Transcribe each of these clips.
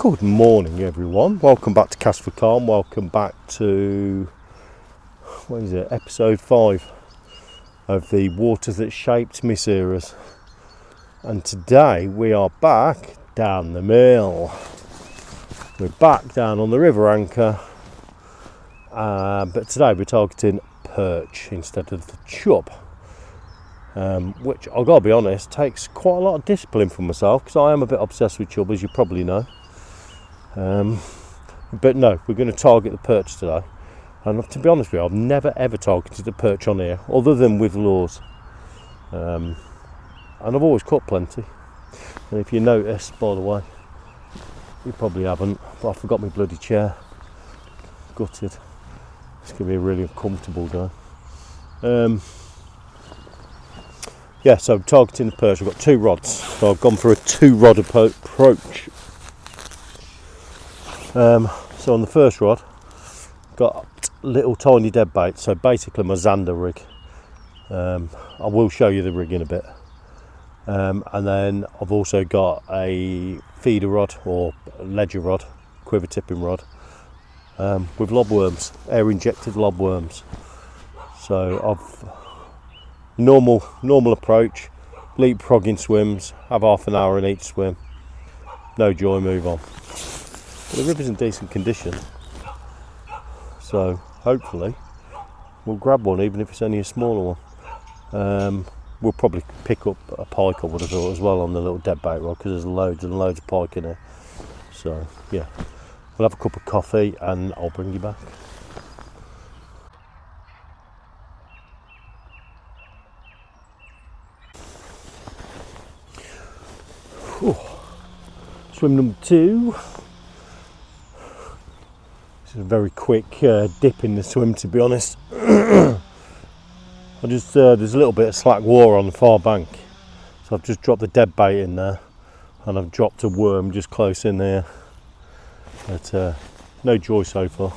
Good morning everyone, welcome back to Cast for Calm, welcome back to, what is it, episode 5 of the Waters That Shaped Me series. And today we are back down the mill. We're back down on the River Anker, but today we're targeting perch instead of the chub. Which, I've got to be honest, takes quite a lot of discipline from myself because I am a bit obsessed with chub, as you probably know. But no, we're going to target the perch today. And to be honest with you, I've never ever targeted a perch on here, other than with lures. And I've always caught plenty. And if you notice, by the way, you probably haven't, but I forgot my bloody chair. Gutted. It's going to be a really uncomfortable day. Yeah, so targeting the perch, I've got 2 rods. So I've gone for a 2-rod approach. So on the first rod, got little tiny dead bait, so basically my Zander rig. I will show you the rig in a bit. And then I've also got a feeder rod or ledger rod, quiver tipping rod, with lobworms, air injected lobworms. So I've normal approach, leapfrogging swims, have half an hour in each swim, no joy, move on. But the river's in decent condition, so hopefully we'll grab one, even if it's only a smaller one. We'll probably pick up a pike, I would have thought, as well on the little dead bait rod, because there's loads and loads of pike in here. So yeah, we'll have a cup of coffee and I'll bring you back. Whew. Swim number 2. This is a very quick dip in the swim, to be honest. There's a little bit of slack water on the far bank, so I've just dropped the dead bait in there, and I've dropped a worm just close in there. But no joy so far.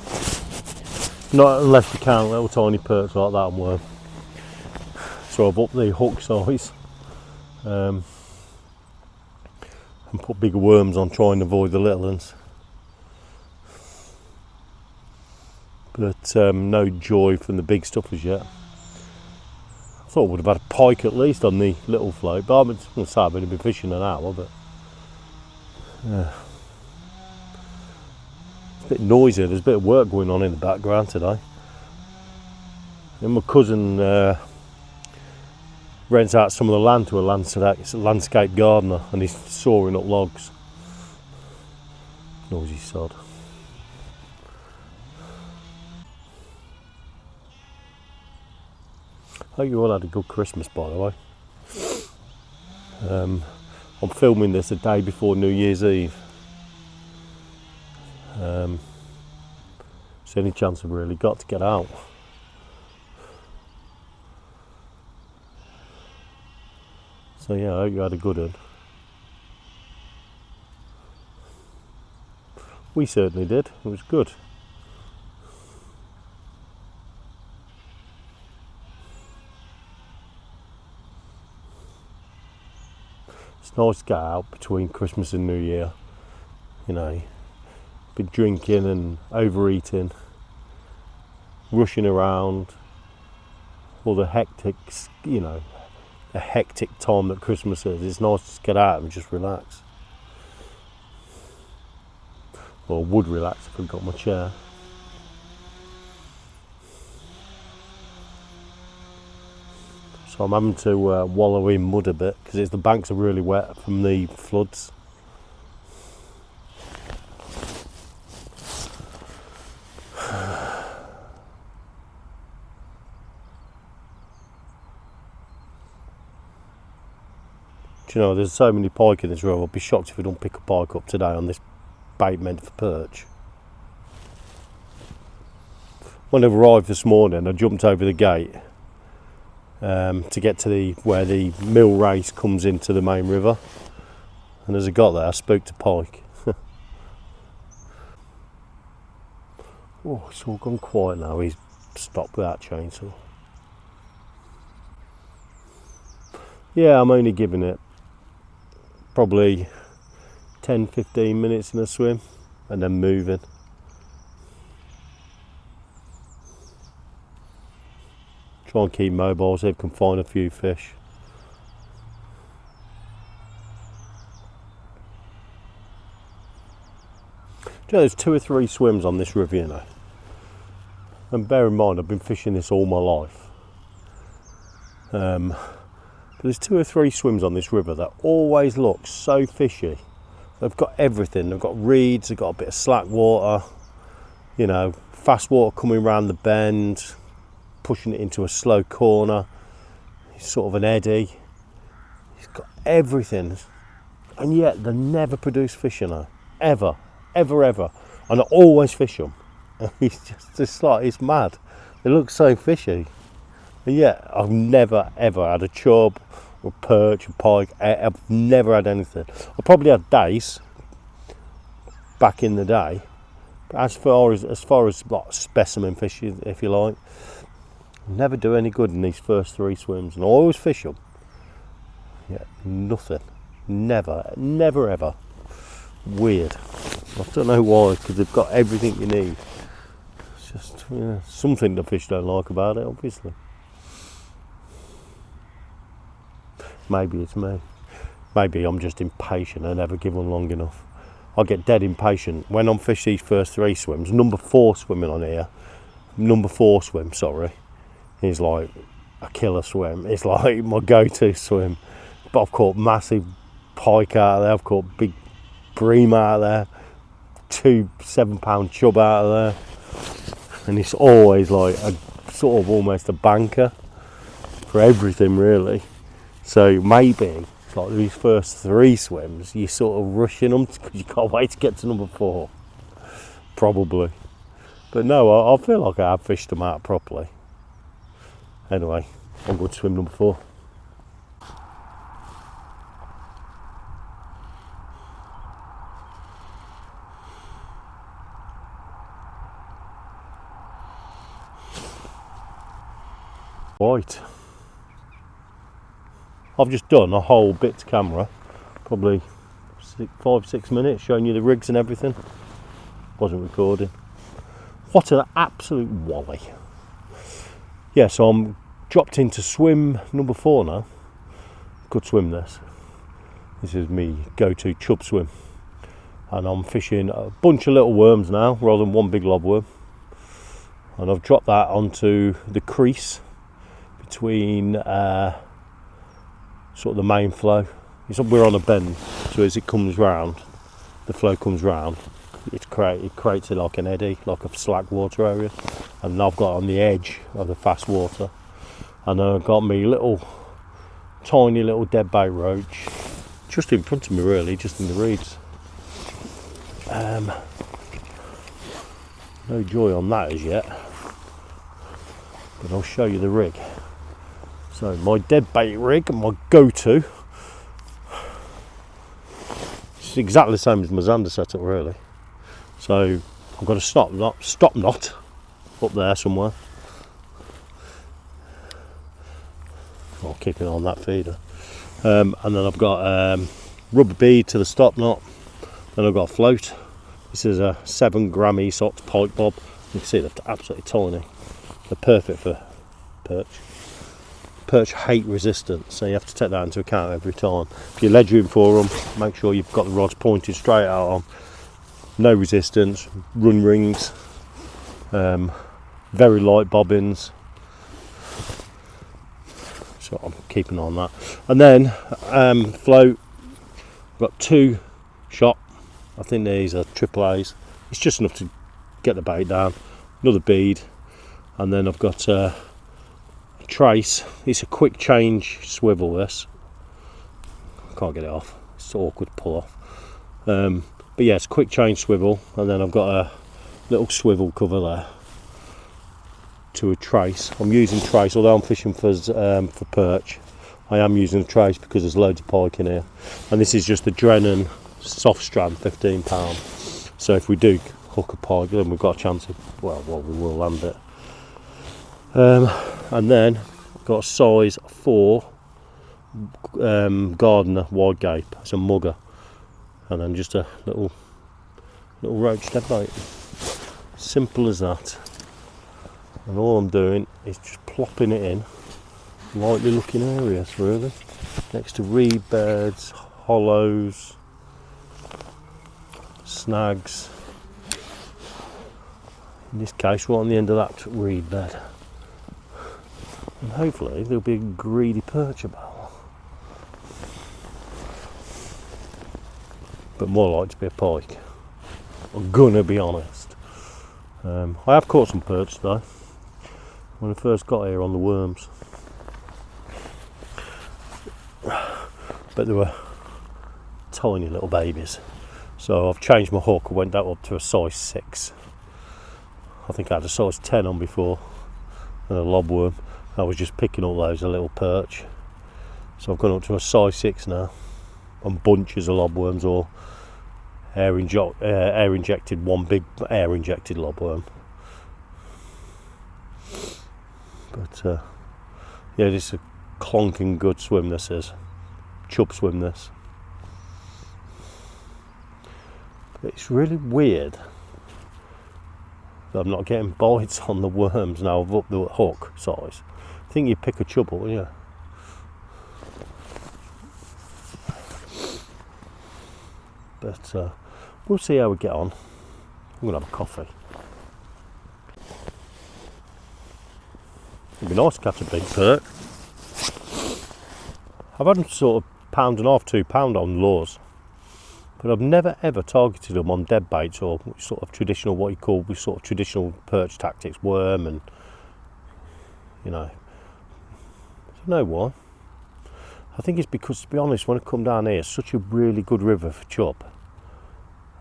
Not unless you count little tiny perch like that and worm. So I've upped the hook size. And put bigger worms on, trying to avoid the little ones. But no joy from the big stuff as yet. I thought I would have had a pike at least on the little float, but I'm going to say I've only been fishing an hour, but it's a bit noisy. There's a bit of work going on in the background today. And my cousin rents out some of the land to a landscape gardener, and he's sawing up logs. Noisy sod. Hope you all had a good Christmas, by the way. I'm filming this a day before New Year's Eve. It's the only chance I've really got to get out. So yeah, I hope you had a good one. We certainly did. It was good. It's nice to get out between Christmas and New Year. You know, been drinking and overeating, rushing around, all the hectic, you know, a hectic time that Christmas is. It's nice to get out and just relax. Or would relax if I've got my chair. So I'm having to wallow in mud a bit because the banks are really wet from the floods. Do you know, there's so many pike in this river. I'll be shocked if we don't pick a pike up today on this bait meant for perch. When I arrived this morning, I jumped over the gate to get to where the mill race comes into the main river, and as I got there I spooked a pike. Oh, it's all gone quiet now. He's stopped with that chainsaw. Yeah, I'm only giving it probably 10-15 minutes in a swim and then moving. Try and keep mobile so you can find a few fish. Do you know, there's 2 or 3 swims on this river, you know. And bear in mind, I've been fishing this all my life. But there's 2 or 3 swims on this river that always look so fishy. They've got everything. They've got reeds, they've got a bit of slack water, you know, fast water coming around the bend, pushing it into a slow corner. It's sort of an eddy. It's got everything. And yet they never produce fish, you know. Ever. And I always fish them. It's like, it's mad. They look so fishy. And yet I've never ever had a chub or perch or pike. I've never had anything. I probably had dace back in the day, but as far as like specimen fish, if you like, never do any good in these first 3 swims, and I always fish them. Yeah, nothing. Never ever. Weird. I don't know why, because they've got everything you need. It's just something the fish don't like about it, obviously. Maybe it's me. Maybe I'm just impatient and never give them long enough. I get dead impatient when I'm fishing these first 3 swims. Number 4 swimming on here. Number 4 swim, sorry, is like a killer swim. It's like my go-to swim. But I've caught massive pike out of there. I've caught big bream out of there. 2 7-pound chub out of there. And it's always like a sort of almost a banker for everything, really. So maybe like these first 3 swims, you're sort of rushing them because you can't wait to get to number 4. Probably. But no, I feel like I have fished them out properly. Anyway, I'm going to swim number 4. Right. I've just done a whole bit to camera, probably 5-6 minutes, showing you the rigs and everything. Wasn't recording. What an absolute wally. Yeah, so I'm dropped into swim number 4 now. Good swim this. This is me go-to chub swim. And I'm fishing a bunch of little worms now, rather than one big lobworm. And I've dropped that onto the crease between sort of the main flow. We're on a bend, so as it comes round, the flow comes round, it creates it like an eddy, like a slack water area. And I've got on the edge of the fast water, and I've got me tiny little dead bait roach just in front of me, really, just in the reeds. No joy on that as yet, but I'll show you the rig. So my dead bait rig, my go-to, it's exactly the same as my Zander setup, really. So I've got a stop knot up there somewhere. I'll keep it on that feeder. And then I've got rubber bead to the stop knot. Then I've got a float. This is a 7-gram Esox pike bob. You can see they're absolutely tiny. They're perfect for perch. Perch hate resistance, so you have to take that into account every time. If you're ledgering for them, make sure you've got the rods pointed straight out on. No resistance, run rings, very light bobbins. So I'm keeping on that. And then float, I've got 2 shot. I think these are AAAs. It's just enough to get the bait down. Another bead, and then I've got a trace. It's a quick change swivel, this. I can't get it off, it's awkward to pull off. But yeah, it's a quick change swivel, and then I've got a little swivel cover there to a trace. I'm using trace, although I'm fishing for perch, I am using a trace because there's loads of pike in here. And this is just the Drennan soft strand 15-pound. So if we do hook a pike, then we've got a chance of, well, we will land it. And then I've got a size 4 Gardner wide gape. It's a mugger. and then just a little roach dead bait. Simple as that. And all I'm doing is just plopping it in lightly looking areas, really, next to reed beds, hollows, snags. In this case, right on the end of that reed bed. And hopefully there'll be a greedy perch about. But more like to be a pike. I'm gonna be honest. I have caught some perch though when I first got here on the worms, but they were tiny little babies. So I've changed my hook. I went that up to a size 6. I think I had a size 10 on before, and a lobworm. I was just picking all those little perch. So I've gone up to a size 6 now, on bunches of lobworms or air injected, one big air injected lobworm. But yeah, this is a clonking good swim, this is. Chub swim, this. But it's really weird that I'm not getting bites on the worms now. I've upped the hook size. I think you pick a chub up, yeah. But we'll see how we get on. I'm going to have a coffee. It'd be nice to catch a big perch. I've had them sort of £1.5, £2 on lures, but I've never ever targeted them on dead baits or sort of traditional, what you call sort of traditional perch tactics, worm, and you know. I don't know why. I think it's because, to be honest, when I come down here, it's such a really good river for chub.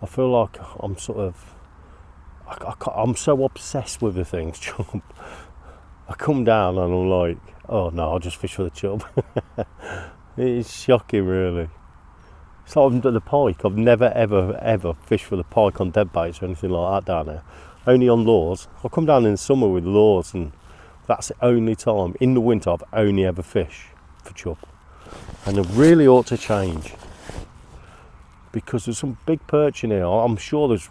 I feel like I'm sort of, I'm so obsessed with the things chub. I come down and I'm like, oh no, I'll just fish for the chub. It's shocking, really. It's like the pike. I've never ever fished for the pike on dead baits or anything like that down there. Only on lures. I'll come down in the summer with lures, and that's the only time. In the winter, I've only ever fished for chub. And it really ought to change, because there's some big perch in here. I'm sure there's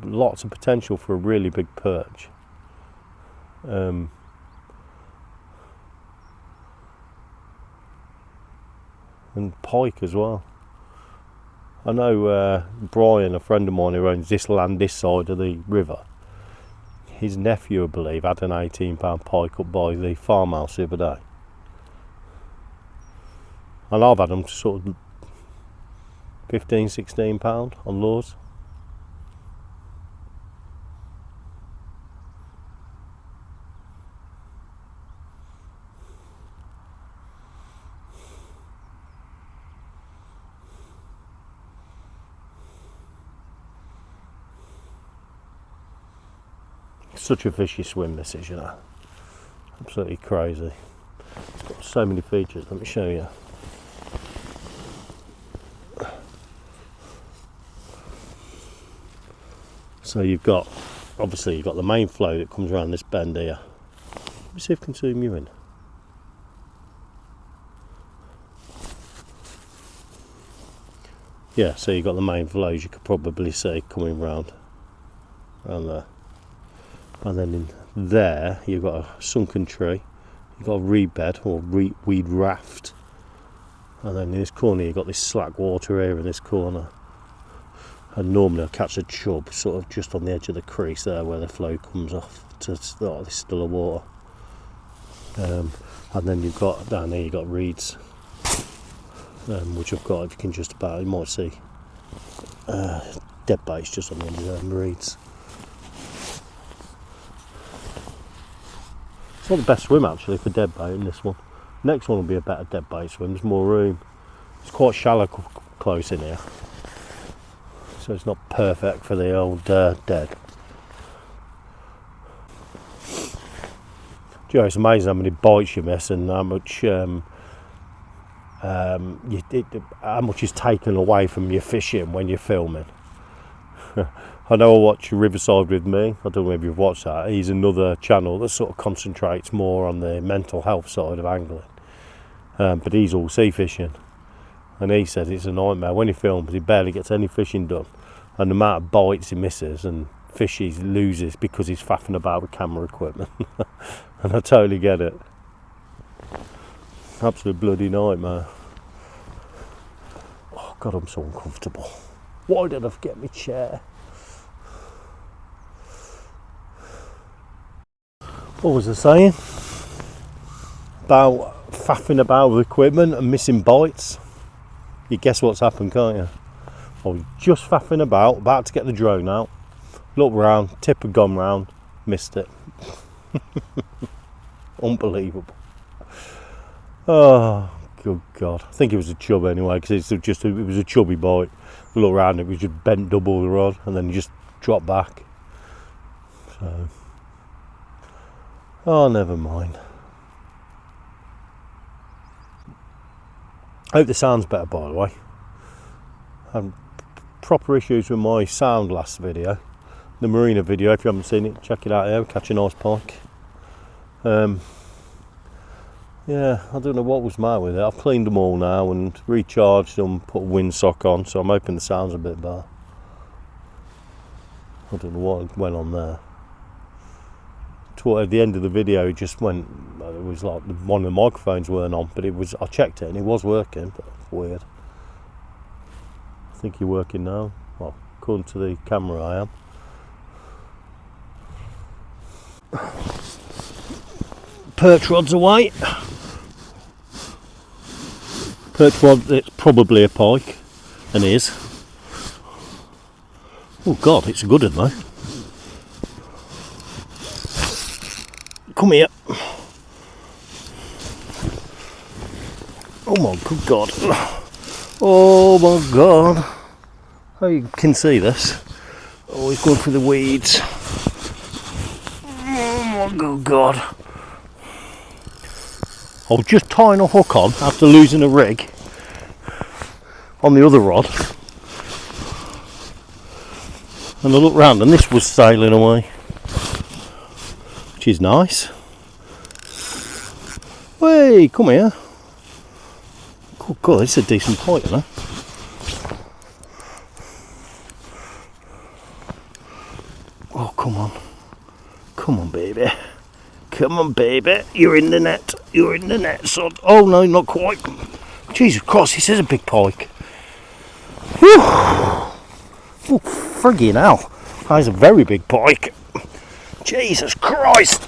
lots of potential for a really big perch. And pike as well. I know Brian, a friend of mine who owns this land this side of the river, his nephew, I believe, had an 18-pound pike up by the farmhouse the other day. And I've had them to sort of 15, 16 pound on lures. Such a fishy swim, this is, you know. Absolutely crazy. It's got so many features. Let me show you. So you've got, obviously you've got the main flow that comes around this bend here. Let me see if I can zoom you in. Yeah, so you've got the main flows you could probably see coming round there. And then in there you've got a sunken tree, you've got a reed bed or weed raft, and then in this corner you've got this slack water here in this corner. And normally I catch a chub sort of just on the edge of the crease there where the flow comes off to start this still of water. And then you've got down there, you've got reeds, which I've got, if you can just about, you might see dead baits just on the end of them reeds. It's not the best swim actually for dead bait in this one. Next one will be a better dead bait swim, there's more room. It's quite shallow close in here, so it's not perfect for the old dead. You know, it's amazing how many bites you miss and how much how much is taken away from your fishing when you're filming. I know I watch Riverside with Me. I don't know if you've watched that. He's another channel that sort of concentrates more on the mental health side of angling, but he's all sea fishing. and he says it's a nightmare. When he films, he barely gets any fishing done, and the amount of bites he misses and fish he loses because he's faffing about with camera equipment. And I totally get it. Absolute bloody nightmare. Oh God, I'm so uncomfortable. Why did I forget my chair? What was I saying? About faffing about with equipment and missing bites. You guess what's happened, can't you? I was just faffing about to get the drone out. Looked round, tip had gone round, missed it. Unbelievable. Oh, good God. I think it was a chub anyway, because it was a chubby bite. Looked round, it was just bent double the rod, and then just dropped back. So, oh, never mind. I hope the sound's better, by the way. I had proper issues with my sound last video. The marina video, if you haven't seen it, check it out there. Catch a nice pike. Yeah, I don't know what was the matter with it. I've cleaned them all now and recharged them, put a windsock on, so I'm hoping the sound's a bit better. I don't know what went on there. At the end of the video, it just went, it was like one of the microphones weren't on, but I checked it and it was working, but weird. I think you're working now. Well, according to the camera I am. Perch rod's away. Perch rod, it's probably a pike, and is. Oh God, it's a good one though. Come here. Oh my good God. Oh my God. Oh, you can see this. Oh, he's going through the weeds. Oh my good God. I was just tying a hook on after losing a rig on the other rod. And I looked round and this was sailing away. Which is nice. Hey, come here. Oh God, this is a decent pike, isn't it? Oh, come on. Come on, baby. Come on, baby. You're in the net. You're in the net, son. Oh, no, not quite. Jesus Christ, this is a big pike. Whew. Oh, friggin' hell. That is a very big pike. Jesus Christ.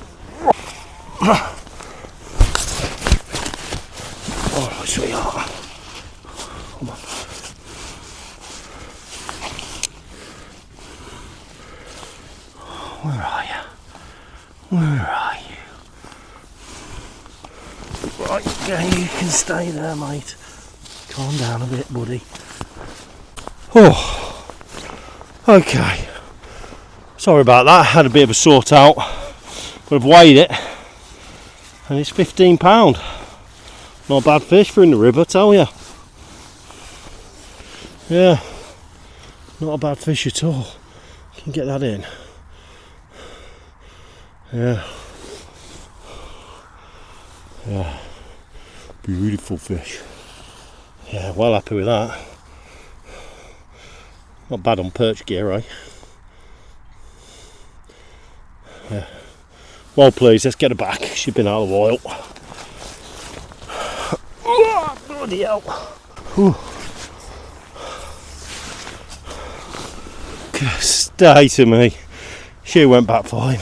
Oh, sweetheart. Come on. Where are you? Where are you? Right, okay, you can stay there, mate. Calm down a bit, buddy. Oh, okay. Sorry about that, I had a bit of a sort out, but I've weighed it, and it's £15. Not a bad fish for in the river, I tell you. Yeah, not a bad fish at all. You can get that in. Yeah. Yeah, beautiful fish. Yeah, well happy with that. Not bad on perch gear, eh? Yeah. Well pleased, let's get her back. She's been out a while. Oh, bloody hell. Whew. Stay to me. She went back fine.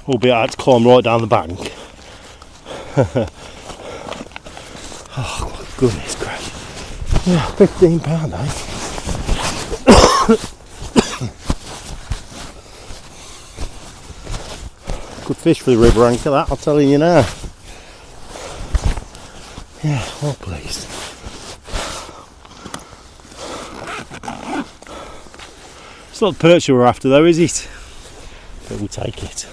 Albeit I had to climb right down the bank. Oh my goodness gracious. Yeah, £15, eh? Good fish for the River Anker, that, I'll tell you now. Yeah, well pleased. It's not the perch we're after though, is it? But we'll take it.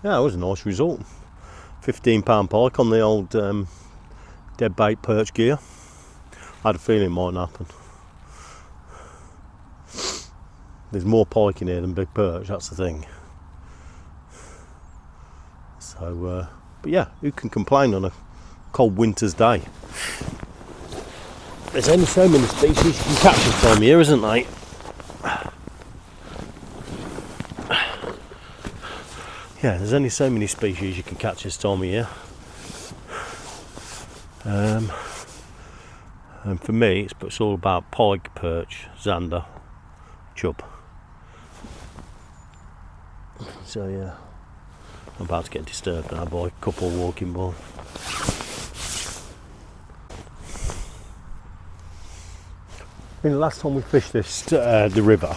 Yeah, it was a nice result. 15lb pike on the old dead bait perch gear. I had a feeling it mightn't happen. There's more pike in here than big perch, that's the thing. So, but yeah, who can complain on a cold winter's day? There's only so many species you can catch this time of year, isn't there? Yeah, there's only so many species you can catch this time of year. And for me, it's all about pike, perch, zander, chub. So yeah, I'm about to get disturbed now by a couple walking by. I mean, the last time we fished this, the river,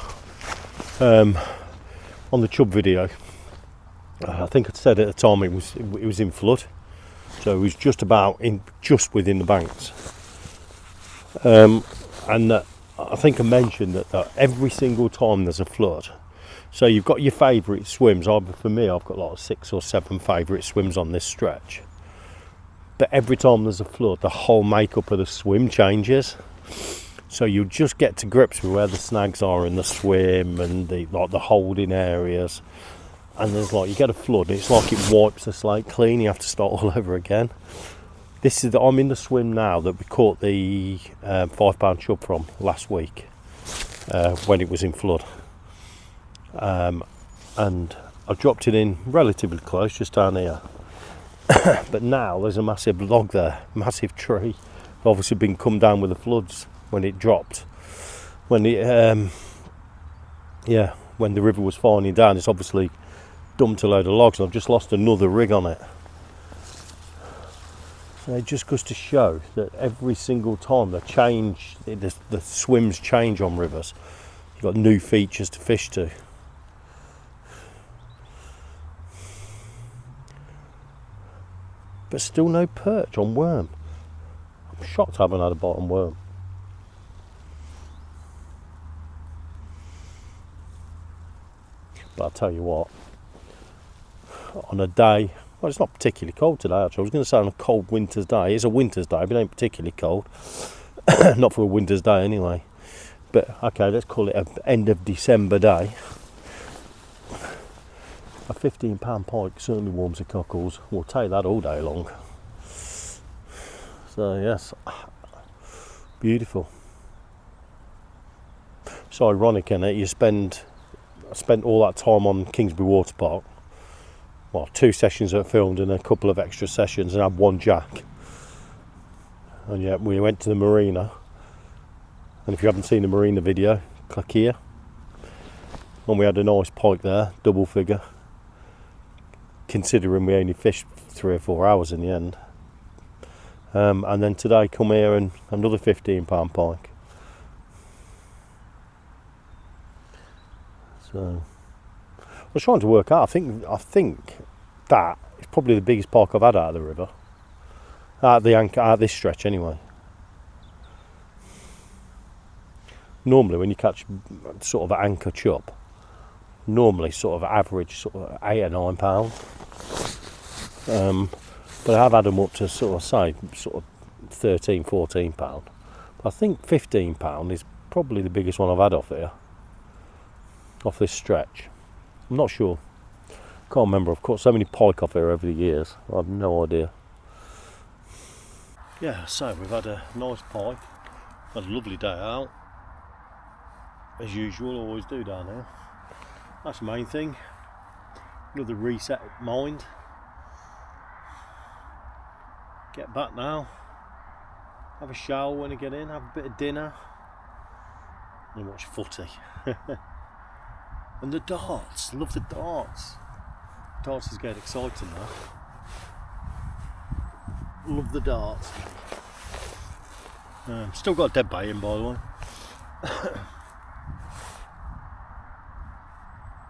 on the chub video, I think I said at the time it was in flood, so it was just within the banks. And I think I mentioned that every single time there's a flood, so you've got your favourite swims. For me, I've got like 6 or 7 favourite swims on this stretch. But every time there's a flood, the whole makeup of the swim changes. So you just get to grips with where the snags are in the swim and the holding areas. And there's you get a flood, and it's like it wipes the slate clean. You have to start all over again. I'm in the swim now that we caught the 5lb chub from last week when it was in flood. And I dropped it in relatively close, just down here. But now there's a massive log there, massive tree. Obviously been come down with the floods when it dropped. When the river was falling down, it's obviously dumped a load of logs, and I've just lost another rig on it. So it just goes to show that every single time the swims change on rivers. You've got new features to fish to. But still no perch on worm. I'm shocked I haven't had a bite on worm. But I'll tell you what, on a day, well, it's not particularly cold today actually. I was going to say on a cold winter's day. It's a winter's day, but it ain't particularly cold. Not for a winter's day anyway. But okay, let's call it an end of December day. A 15lb pike certainly warms the cockles. We'll take that all day long. So yes, beautiful. It's ironic, isn't it? I spent all that time on Kingsbury Water Park. Well, 2 sessions that filmed and a couple of extra sessions, and had 1 jack. And yet we went to the marina. And if you haven't seen the marina video, click here. And we had a nice pike there, double figure. Considering we only fished 3 or 4 hours in the end. And then today come here and another 15lb pike. So I was trying to work out. I think that is probably the biggest pike I've had out of the river, out of the anchor, out of this stretch anyway. Normally, when you catch sort of an anchor chub, normally sort of average sort of 8 or 9 pounds. But I have had them up to sort of 13, 14 pound. But I think 15lb is probably the biggest one I've had off here. Off this stretch. I'm not sure. Can't remember. I've caught so many pike off here over the years. I have no idea. Yeah, so we've had a nice pike. Had a lovely day out. As usual, always do down here. That's the main thing. Another reset mind. Get back now. Have a shower when I get in. Have a bit of dinner. And watch footy. And the darts, love the darts. Darts is getting exciting now. Love the darts. Still got a dead bait in, by the way.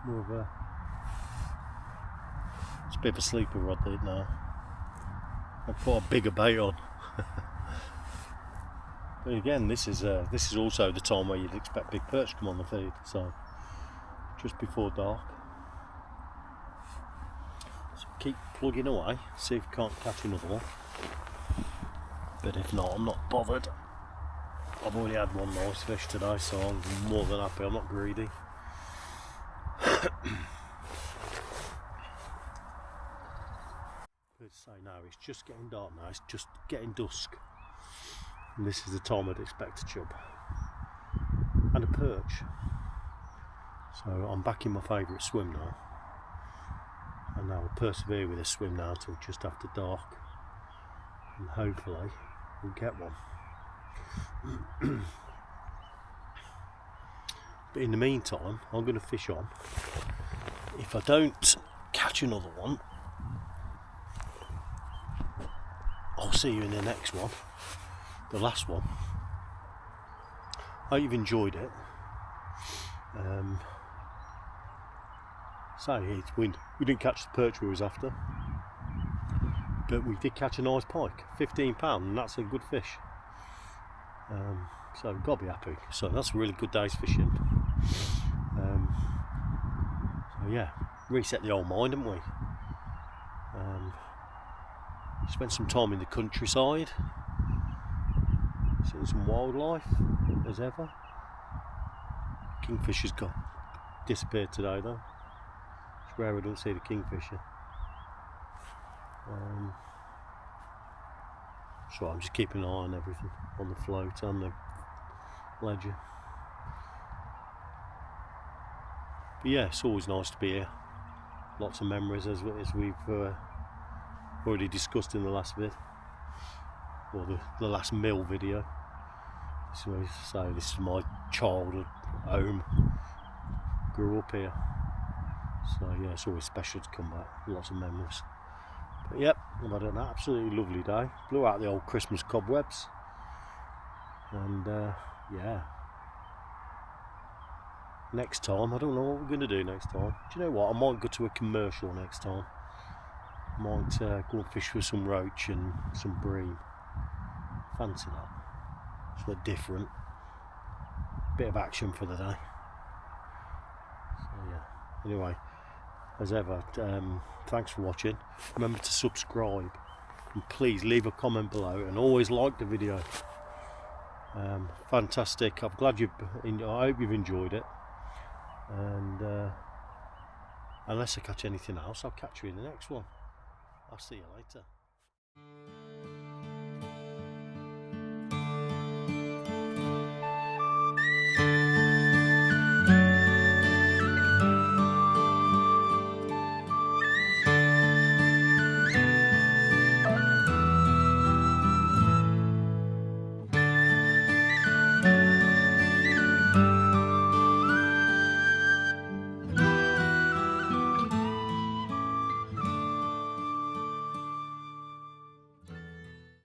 More of a, it's a bit of a sleeper rod now. I've put a bigger bait on. But again, this is also the time where you'd expect big perch to come on the feed. So just before dark. keep plugging away, see if we can't catch another one. But if not, I'm not bothered. I've already had one nice fish today, so I'm more than happy. I'm not greedy. Good to say now, it's just getting dark now, it's just getting dusk. And this is the time I'd expect a chub. And a perch. So I'm back in my favourite swim now. And I'll persevere with this swim now till just after dark. And hopefully we'll get one. But in the meantime, I'm going to fish on. If I don't catch another one, I'll see you in the next one, the last one. I hope you've enjoyed it. So we didn't catch the perch we was after, but we did catch a nice pike, 15 pound, and that's a good fish. So we've got to be happy. So that's a really good day's fishing. So yeah, reset the old mind, haven't we? Spent some time in the countryside, seeing some wildlife as ever. Kingfisher's disappeared today though. It's rare I don't see the kingfisher. So I'm just keeping an eye on everything, on the float and the ledger. But yeah, it's always nice to be here. Lots of memories as we've already discussed in the last vid, or the last mill video. So this is my childhood home. Grew up here. So yeah, it's always special to come back. Lots of memories. But yep, I've had an absolutely lovely day. Blew out the old Christmas cobwebs. And yeah. Next time, I don't know what we're going to do next time. Do you know what? I might go to a commercial next time. Might go and fish for some roach and some bream. Fancy that. Something different. Bit of action for the day. So yeah. Anyway, as ever, thanks for watching. Remember to subscribe and please leave a comment below and always like the video. Fantastic. I'm glad I hope you've enjoyed it. And unless I catch anything else, I'll catch you in the next one. I'll see you later.